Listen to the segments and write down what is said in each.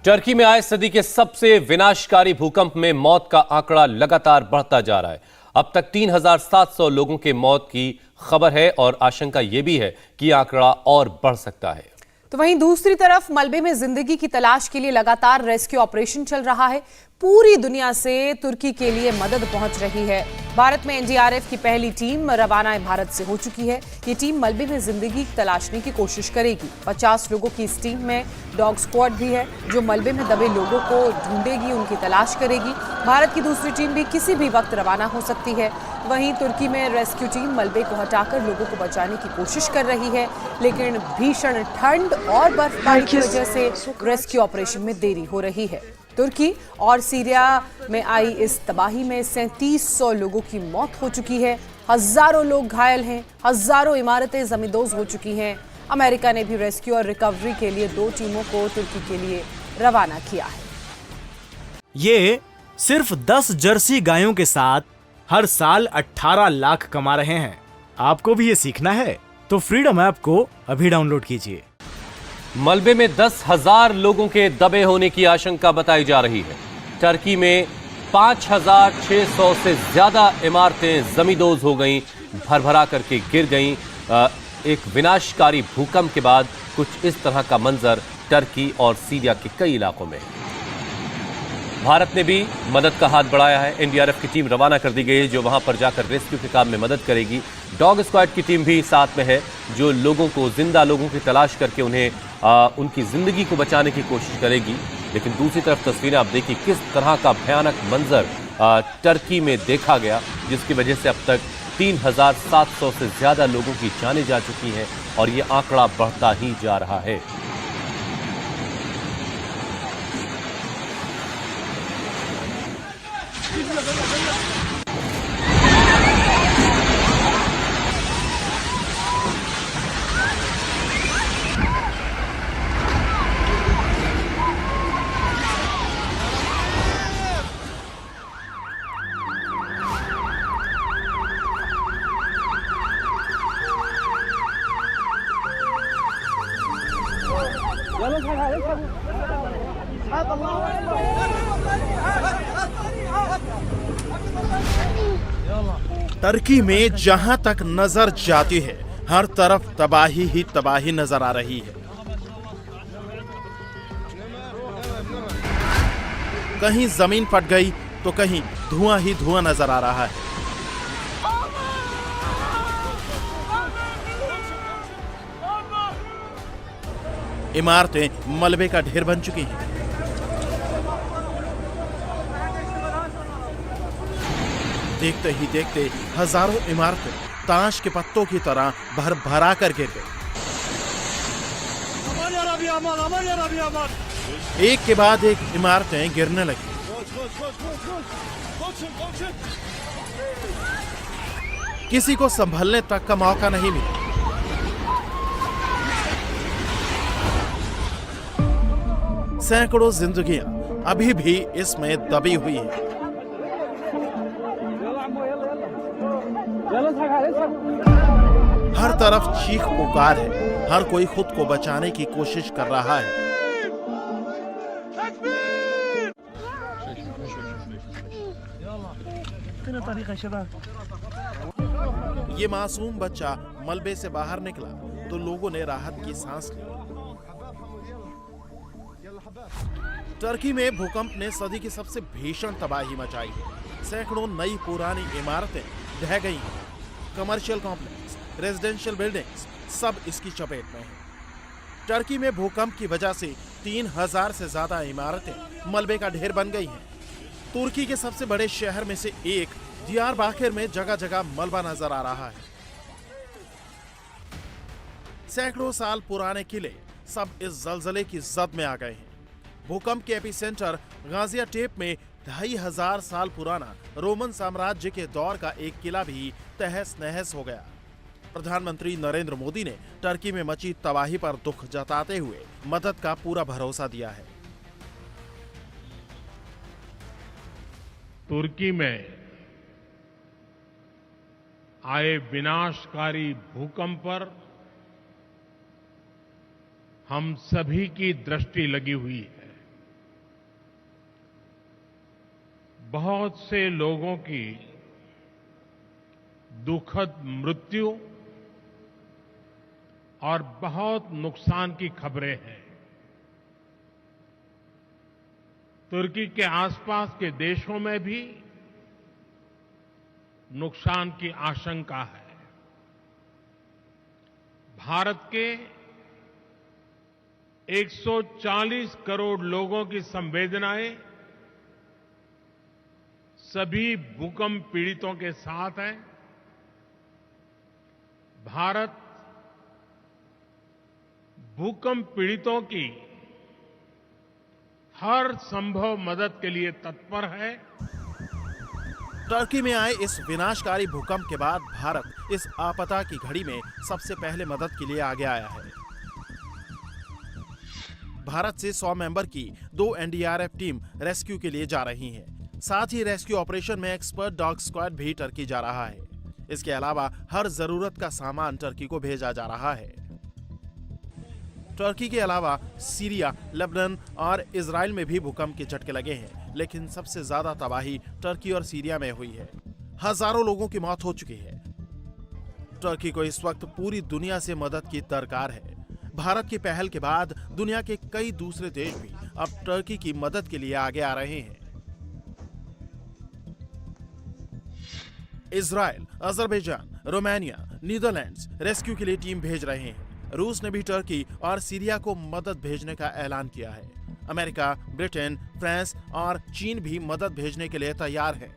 Turkey में आए सदी के सबसे विनाशकारी भूकंप में मौत का आंकड़ा लगातार बढ़ता जा रहा है। अब तक 3,700 लोगों के मौत की खबर है और आशंका यह भी है कि आंकड़ा और बढ़ सकता है। तो वहीं दूसरी तरफ मलबे में जिंदगी की तलाश के लिए लगातार रेस्क्यू ऑपरेशन चल रहा है। पूरी दुनिया से तुर्की के लिए मदद पहुंच रही है। भारत में एनडीआरएफ की पहली टीम रवाना भारत से हो चुकी है। ये टीम मलबे में जिंदगी तलाशने की कोशिश करेगी। 50 लोगों की इस टीम में डॉग स्क्वाड भी है जो मलबे में दबे लोगों को ढूंढेगी, उनकी तलाश करेगी। भारत की दूसरी टीम भी किसी भी वक्त रवाना हो सकती है। वहीं तुर्की में रेस्क्यू टीम मलबे को हटाकर लोगों को बचाने की कोशिश कर रही है, लेकिन भीषण ठंड और बर्फबारी की वजह से रेस्क्यू ऑपरेशन में देरी हो रही है। तुर्की और सीरिया में आई इस तबाही में 3700 लोगों की मौत हो चुकी है। हजारों लोग घायल हैं, हजारों इमारतें जमींदोज हो चुकी हैं। अमेरिका ने भी रेस्क्यू और रिकवरी के लिए 2 टीमों को तुर्की के लिए रवाना किया है। ये सिर्फ 10 जर्सी गायों के साथ हर साल 18 लाख कमा रहे हैं। आपको भी ये सीखना है तो फ्रीडम ऐप को अभी डाउनलोड कीजिए। मलबे में 10,000 लोगों के दबे होने की आशंका बताई जा रही है। टर्की में 5,600 से ज्यादा इमारतें जमींदोज हो गईं, भरभरा करके गिर गईं। एक विनाशकारी भूकंप के बाद कुछ इस तरह का मंजर टर्की और सीरिया के कई इलाकों में है। भारत ने भी मदद का हाथ बढ़ाया है। एनडीआरएफ की टीम रवाना कर दी गई है जो वहां पर जाकर रेस्क्यू के काम में मदद करेगी। डॉग स्क्वाड की टीम भी साथ में है जो लोगों को, जिंदा लोगों की तलाश करके उन्हें उनकी जिंदगी को बचाने की कोशिश करेगी। लेकिन दूसरी तरफ तस्वीरें आप देखिए किस तरह का भयानक मंजर टर्की में देखा गया, जिसकी वजह से अब तक 3,700 से ज्यादा लोगों की जानें जा चुकी हैं और ये आंकड़ा बढ़ता ही जा रहा है। टर्की में जहां तक नजर जाती है हर तरफ तबाही ही तबाही नजर आ रही है। कहीं जमीन फट गई तो कहीं धुआं ही धुआं नजर आ रहा है। इमारतें मलबे का ढेर बन चुकी हैं। देखते ही देखते हजारों इमारतें ताश के पत्तों की तरह भर भरा कर गिर गई। एक के बाद एक इमारतें गिरने लगी। किसी को संभलने तक का मौका नहीं मिला। सैकड़ों जिंदगियां अभी भी इसमें दबी हुई हैं। हर तरफ चीख पुकार है, हर कोई खुद को बचाने की कोशिश कर रहा है। ये मासूम बच्चा मलबे से बाहर निकला तो लोगों ने राहत की सांस ली। टर्की में भूकंप ने सदी की सबसे भीषण तबाही मचाई है। सैकड़ों नई पुरानी इमारतें ढह गई हैं। कमर्शियल कॉम्प्लेक्स, रेजिडेंशियल बिल्डिंग्स सब इसकी चपेट में हैं। टर्की में भूकंप की वजह से 3,000 से ज्यादा इमारतें मलबे का ढेर बन गई हैं। तुर्की के सबसे बड़े शहर में से एक दियारबाकिर में जगह जगह मलबा नजर आ रहा है। सैकड़ों साल पुराने किले सब इस जलजले की जद में आ गए हैं। भूकंप के एपिसेंटर गाजियाटेप में 2,500 साल पुराना रोमन साम्राज्य के दौर का एक किला भी तहस नहस हो गया। प्रधानमंत्री नरेंद्र मोदी ने टर्की में मची तबाही पर दुख जताते हुए मदद का पूरा भरोसा दिया है। तुर्की में आए विनाशकारी भूकंप पर हम सभी की दृष्टि लगी हुई है। बहुत से लोगों की दुखद मृत्यु और बहुत नुकसान की खबरें हैं। तुर्की के आसपास के देशों में भी नुकसान की आशंका है। भारत के 140 करोड़ लोगों की संवेदनाएं सभी भूकंप पीड़ितों के साथ है। भारत भूकंप पीड़ितों की हर संभव मदद के लिए तत्पर है। टर्की में आए इस विनाशकारी भूकंप के बाद भारत इस आपदा की घड़ी में सबसे पहले मदद के लिए आगे आया है। भारत से 100 मेंबर की 2 एनडीआरएफ टीम रेस्क्यू के लिए जा रही हैं। साथ ही रेस्क्यू ऑपरेशन में एक्सपर्ट डॉग स्क्वाड भी टर्की जा रहा है। इसके अलावा हर जरूरत का सामान टर्की को भेजा जा रहा है। टर्की के अलावा सीरिया, लेबनान और इजराइल में भी भूकंप के झटके लगे हैं, लेकिन सबसे ज्यादा तबाही टर्की और सीरिया में हुई है। हजारों लोगों की मौत हो चुकी है। टर्की को इस वक्त पूरी दुनिया से मदद की दरकार है। भारत की पहल के बाद दुनिया के कई दूसरे देश भी अब टर्की की मदद के लिए आगे आ रहे हैं। Israel, Azerbaijan, Romania, Netherlands rescue के लिए टीम भेज रहे हैं। रूस ने भी टर्की और सीरिया को मदद भेजने का ऐलान किया है। अमेरिका, ब्रिटेन, फ्रांस और चीन भी मदद भेजने के लिए तैयार है।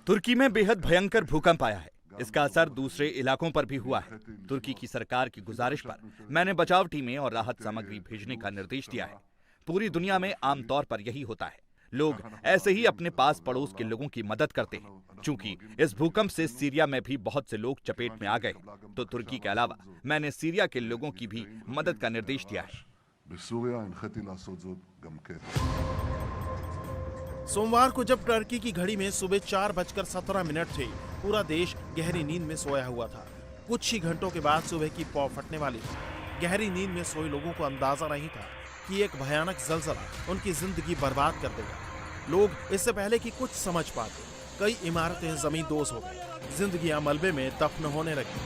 तुर्की में बेहद भयंकर भूकंप आया है। इसका असर दूसरे इलाकों पर भी हुआ है। तुर्की की सरकार की गुजारिश पर मैंने बचाव टीमें और राहत सामग्री भेजने का निर्देश दिया है। पूरी दुनिया में आमतौर पर यही होता है। लोग ऐसे ही अपने पास पड़ोस के लोगों की मदद करते हैं। चूंकि इस भूकंप से सीरिया में भी बहुत से लोग चपेट में आ गए, तो तुर्की के अलावा मैंने सीरिया के लोगों की भी मदद का निर्देश दिया है। सोमवार को जब टर्की की घड़ी में सुबह 4:17 थे, पूरा देश गहरी नींद में सोया हुआ था। कुछ ही घंटों के बाद सुबह की पौ फटने वाली थी। गहरी नींद में सोए लोगों को अंदाजा नहीं था कि एक भयानक जलजला उनकी जिंदगी बर्बाद कर देगा। लोग इससे पहले कि कुछ समझ पाते, कई इमारतें जमींदोज हो गई, जिंदगियां मलबे में दफन होने लगी।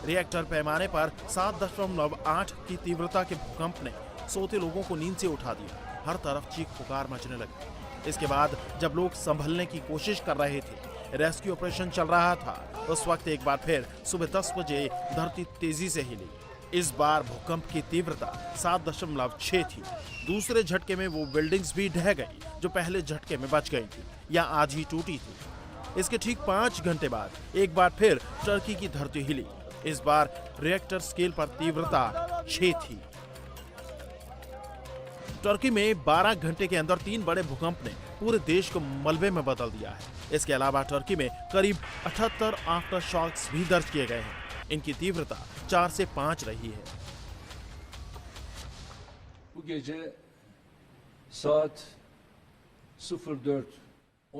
रिएक्टर पैमाने पर 7.8 की तीव्रता के भूकंप ने सोते लोगों को नींद से उठा दिया। हर तरफ चीख पुकार मचने लगी। इसके बाद जब लोग संभलने की कोशिश कर रहे थे, रेस्क्यू ऑपरेशन चल रहा था, उस वक्त एक बार फिर सुबह 10 बजे धरती तेजी से हिली। इस बार भूकंप की तीव्रता 7.6 थी। दूसरे झटके में वो बिल्डिंग्स भी ढह गई जो पहले झटके में बच गई थी या आज ही टूटी थी। इसके ठीक 5 घंटे बाद एक बार फिर टर्की की धरती हिली। इस बार रिएक्टर स्केल पर तीव्रता 6 थी। टर्की में 12 घंटे के अंदर 3 बड़े भूकंप ने पूरे देश को मलबे में बदल दिया है। इसके अलावा टर्की में करीब 78 आफ्टर शॉक्स भी दर्ज किए गए हैं। इनकी तीव्रता 4 से 5 रही है।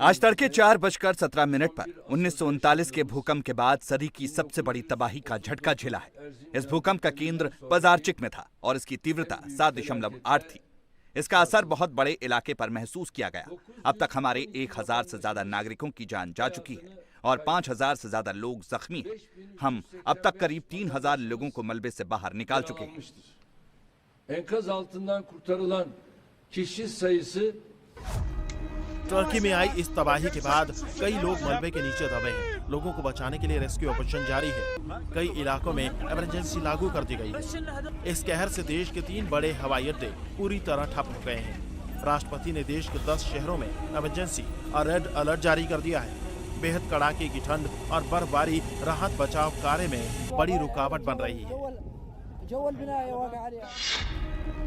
आज तड़के 4:17 पर 1939 के भूकंप के बाद सदी की सबसे बड़ी तबाही का झटका झेला है। इस भूकंप का केंद्र पजारचिक में था और इसकी तीव्रता 7.8 थी। इसका असर बहुत बड़े इलाके पर महसूस किया गया। अब तक हमारे 1000 से ज्यादा नागरिकों की जान जा चुकी है और 5000 से ज्यादा लोग जख्मी हैं। हम अब तक करीब 3000 लोगों को मलबे से बाहर निकाल चुके हैं। Enkaz altından kurtarılan kişi sayısı Turkey में आई इस तबाही के बाद कई लोग मलबे के नीचे दबे हैं। लोगों को बचाने के लिए रेस्क्यू ऑपरेशन जारी है। कई इलाकों में इमरजेंसी लागू कर दी गई है। इस कहर से देश के 3 बड़े हवाई अड्डे पूरी तरह ठप हो गए हैं। राष्ट्रपति ने देश के 10 शहरों में इमरजेंसी और रेड अलर्ट जारी कर दिया है। बेहद कड़ाके की ठंड और बर्फबारी राहत बचाव कार्य में बड़ी रुकावट बन रही है।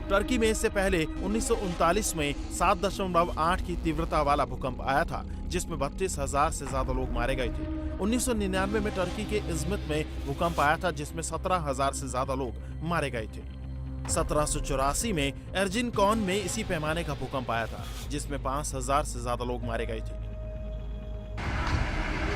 टर्की में इससे पहले 1939 में 7.8 की तीव्रता वाला भूकंप आया था, जिसमें 32,000 से ज्यादा लोग मारे गए थे। 1999 में टर्की के इज़मित में भूकंप आया था, जिसमें 17,000 से ज्यादा लोग मारे गए थे। 1784 में एर्जिनकॉन में इसी पैमाने का भूकंप आया था, जिसमें 5,000 से ज्यादा लोग मारे गए थे।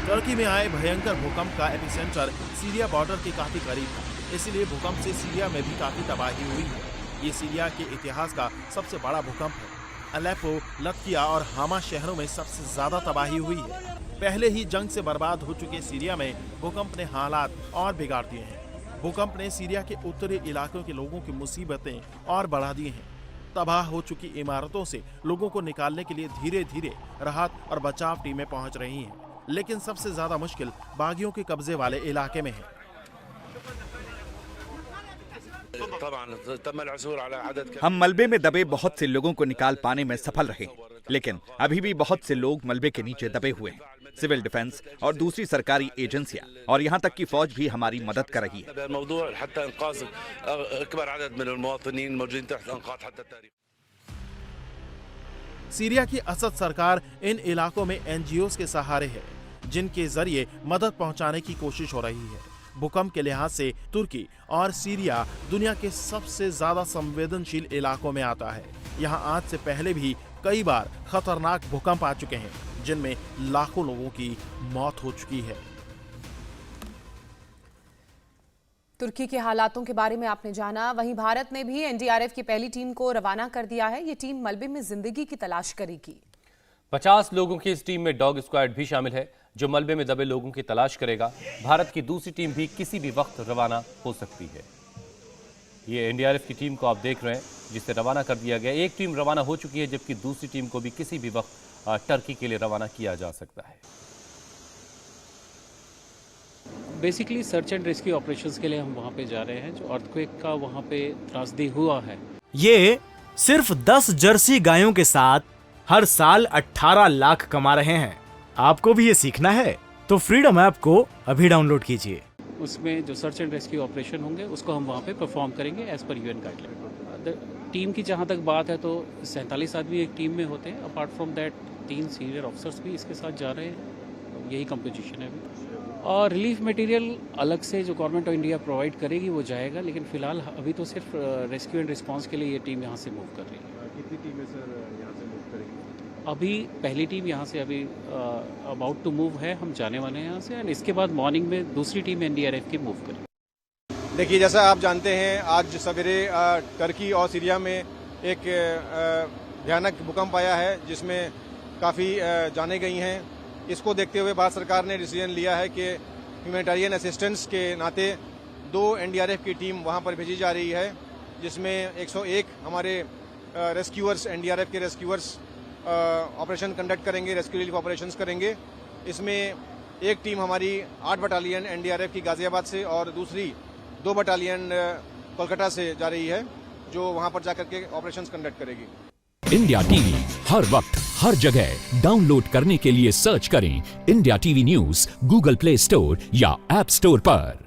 टर्की में आए भयंकर भूकंप का एपिसेंटर सीरिया बॉर्डर के काफी करीब था, इसलिए भूकंप से सीरिया में भी काफी तबाही हुई है। ये सीरिया के इतिहास का सबसे बड़ा भूकंप है। अलेप्पो, लत्किया और हामा शहरों में सबसे ज्यादा तबाही हुई है। पहले ही जंग से बर्बाद हो चुके सीरिया में भूकंप ने हालात और बिगाड़ दिए हैं। भूकंप ने सीरिया के उत्तरी इलाकों के लोगों की मुसीबतें और बढ़ा दी हैं। तबाह हो चुकी इमारतों से लोगों को निकालने के लिए धीरे धीरे राहत और बचाव टीमें पहुंच रही हैं, लेकिन सबसे ज्यादा मुश्किल बागियों के कब्जे वाले इलाके में है। हम मलबे में दबे बहुत से लोगों को निकाल पाने में सफल रहे, लेकिन अभी भी बहुत से लोग मलबे के नीचे दबे हुए हैं। सिविल डिफेंस और दूसरी सरकारी एजेंसियां और यहां तक कि फौज भी हमारी मदद कर रही है। सीरिया की असद सरकार इन इलाकों में एनजीओ के सहारे है, जिनके जरिए मदद पहुंचाने की कोशिश हो रही है। भूकंप के लिहाज से तुर्की और सीरिया दुनिया के सबसे ज्यादा संवेदनशील इलाकों में आता है। यहाँ आज से पहले भी कई बार खतरनाक भूकंप आ चुके हैं, जिनमें लाखों लोगों की मौत हो चुकी है। तुर्की के हालातों के बारे में आपने जाना। वहीं भारत ने भी एनडीआरएफ की पहली टीम को रवाना कर दिया है। ये टीम मलबे में जिंदगी की तलाश करेगी। 50 लोगों की इस टीम में डॉग स्क्वाड भी शामिल है, जो मलबे में दबे लोगों की तलाश करेगा। भारत की दूसरी टीम भी किसी भी वक्त रवाना हो सकती है। ये एनडीआरएफ की टीम को आप देख रहे हैं, जिसे रवाना कर दिया गया। एक टीम रवाना हो चुकी है, जबकि दूसरी टीम को भी किसी भी वक्त टर्की के लिए रवाना किया जा सकता है। Basically search and rescue operations के लिए हम वहाँ पे जा रहे हैं। जो अर्थक्वेक का वहाँ पे त्रासदी हुआ है, ये सिर्फ 10 जर्सी गायों के साथ हर साल 18 लाख कमा रहे हैं। आपको भी ये सीखना है तो फ्रीडम ऐप को अभी डाउनलोड कीजिए। उसमें जो सर्च एंड रेस्क्यू ऑपरेशन होंगे उसको हम वहाँ पे परफॉर्म करेंगे as per UN guideline. Team की जहाँ तक बात है तो 47 आदमी एक टीम में होते हैं। Apart from that 3 senior officers भी इसके साथ जा रहे हैं। यही कंपोजिशन है अभी। और रिलीफ मटेरियल अलग से जो गवर्नमेंट ऑफ इंडिया प्रोवाइड करेगी वो जाएगा, लेकिन फिलहाल अभी तो सिर्फ रेस्क्यू एंड रिस्पांस के लिए ये टीम यहाँ से मूव कर रही है। कितनी टीमें सर यहाँ से मूव करेंगी? अभी पहली टीम यहाँ से अभी अबाउट टू मूव है, हम जाने वाले हैं यहाँ से। एंड इसके बाद मॉर्निंग में दूसरी टीम एनडीआरएफ की मूव करेगी। देखिए, जैसा आप जानते हैं, आज सवेरे टर्की और सीरिया में एक भयानक भूकंप आया है, जिसमें काफ़ी जानें गई हैं। इसको देखते हुए भारत सरकार ने डिसीजन लिया है कि ह्यूमैनिटेरियन असिस्टेंस के नाते 2 एनडीआरएफ की टीम वहां पर भेजी जा रही है, जिसमें 101 हमारे रेस्क्यूअर्स, एनडीआरएफ के रेस्क्यूअर्स ऑपरेशन कंडक्ट करेंगे, रेस्क्यू रिलीफ ऑपरेशंस करेंगे। इसमें एक टीम हमारी 8 बटालियन एनडीआरएफ की गाजियाबाद से और दूसरी 2 बटालियन कोलकाता से जा रही है, जो वहां पर जाकर के ऑपरेशंस कंडक्ट करेगी। इंडिया टीवी हर वक्त हर जगह डाउनलोड करने के लिए सर्च करें India TV news Google play store या ऐप स्टोर पर।